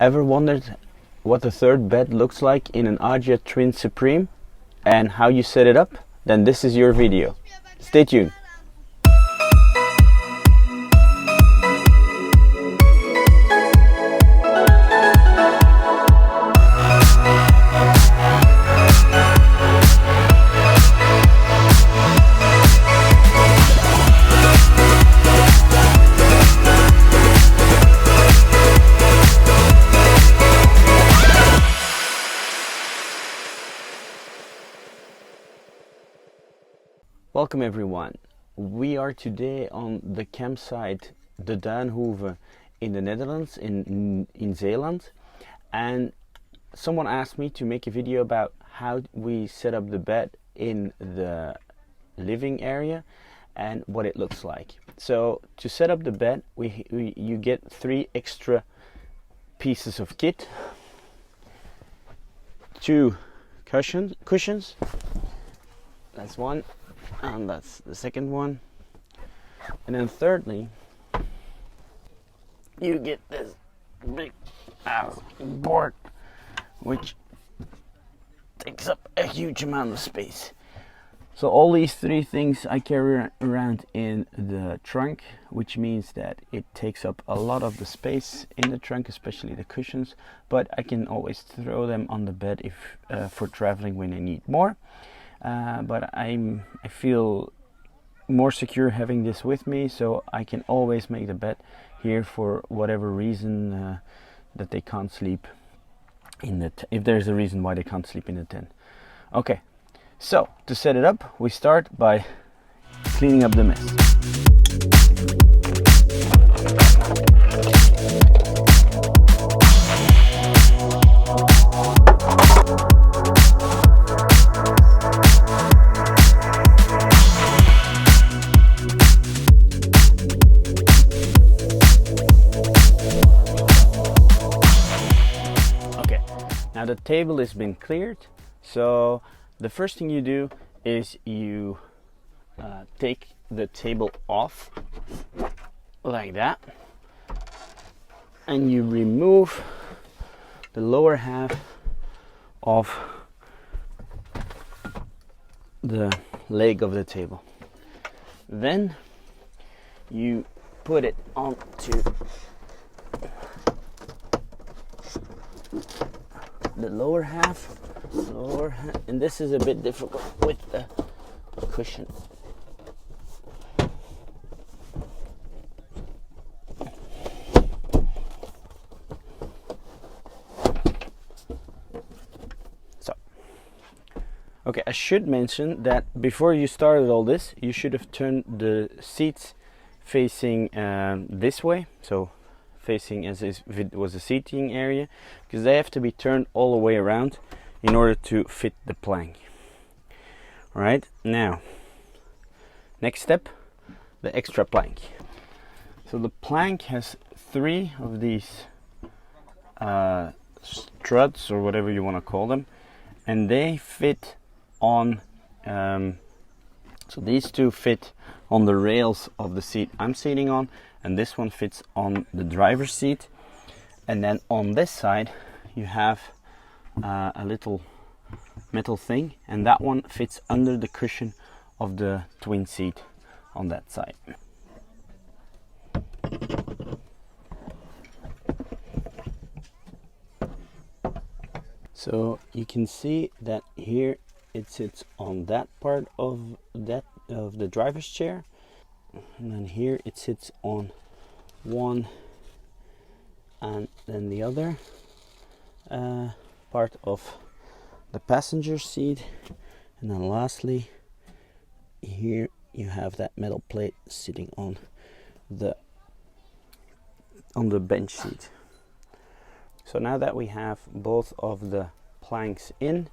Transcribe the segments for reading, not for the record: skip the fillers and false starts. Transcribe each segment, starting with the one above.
Ever wondered what the third bed looks like in an Adria Twin Supreme and how you set it up? Then this is your video. Stay tuned. Welcome everyone. We are today on the campsite De Duinhoeve in the Netherlands, in Zeeland, and someone asked me to make a video about how we set up the bed in the living area and what it looks like. So to set up the bed, you get 3 extra pieces of kit, 2 cushions, that's one, and that's the second one, and then thirdly you get this big board which takes up a huge amount of space. So all these 3 things I carry around in the trunk, which means that it takes up a lot of the space in the trunk, especially the cushions, but I can always throw them on the bed if for traveling when I need more. But I feel more secure having this with me, so I can always make the bed here for whatever reason that they can't sleep in the if there's a reason why they can't sleep in the tent. Okay, so to set it up, we start by cleaning up the mess. Now the table has been cleared, so the first thing you do is you take the table off like that, and you remove the lower half of the leg of the table. Then you put it onto the lower half, and this is a bit difficult with the cushion. So, okay, I should mention that before you started all this, you should have turned the seats facing this way, so facing as if it was a seating area, because they have to be turned all the way around in order to fit the plank. Alright, now next step, the extra plank. So the plank has 3 of these struts, or whatever you want to call them, and they fit on so these 2 fit on the rails of the seat I'm sitting on, and this one fits on the driver's seat. And then on this side you have a little metal thing, and that one fits under the cushion of the twin seat on that side. So you can see that here it sits on that part of the driver's chair, and then here it sits on one and then the other part of the passenger seat, and then lastly here you have that metal plate sitting on the bench seat. So now that we have both of the planks in,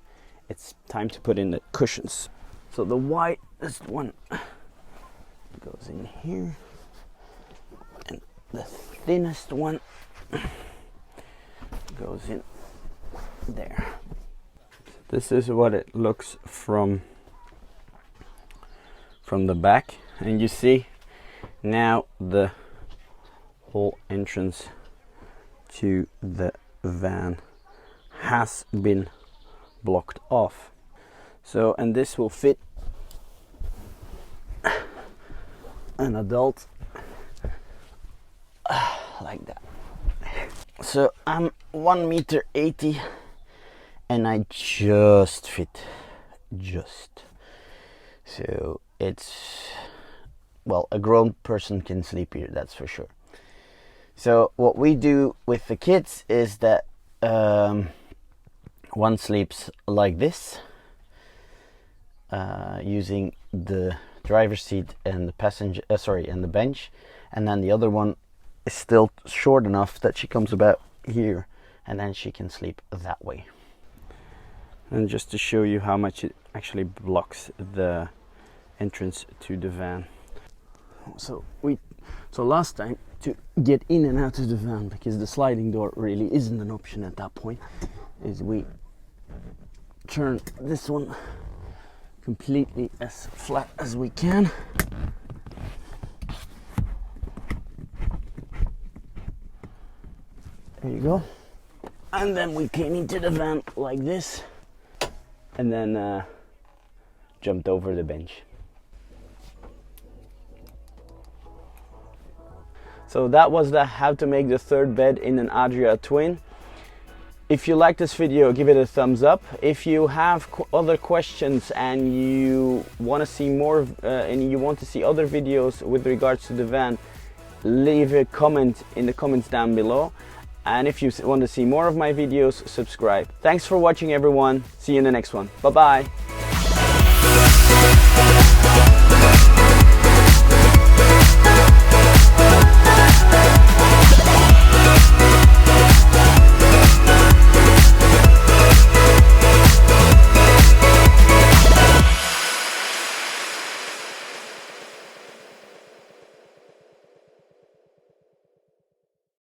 it's time to put in the cushions. So the widest one goes in here, and the thinnest one goes in there. This is what it looks from the back, and you see now the whole entrance to the van has been blocked off. So, and this will fit an adult like that. So I'm 1.80 m and I just fit, so it's, well, a grown person can sleep here, that's for sure. So what we do with the kids is that one sleeps like this, using the driver's seat and the passenger, and the bench, and then the other one is still short enough that she comes about here, and then she can sleep that way. And just to show you how much it actually blocks the entrance to the van. So last time, to get in and out of the van, because the sliding door really isn't an option at that point, is we turn this one completely as flat as we can. There you go. And then we came into the van like this, and then jumped over the bench. So that was the how to make the third bed in an Adria Twin. If you like this video, give it a thumbs up. If you have other questions and you want to see more and you want to see other videos with regards to the van, leave a comment in the comments down below. And if you want to see more of my videos, subscribe. Thanks for watching, everyone. See you in the next one. Bye bye.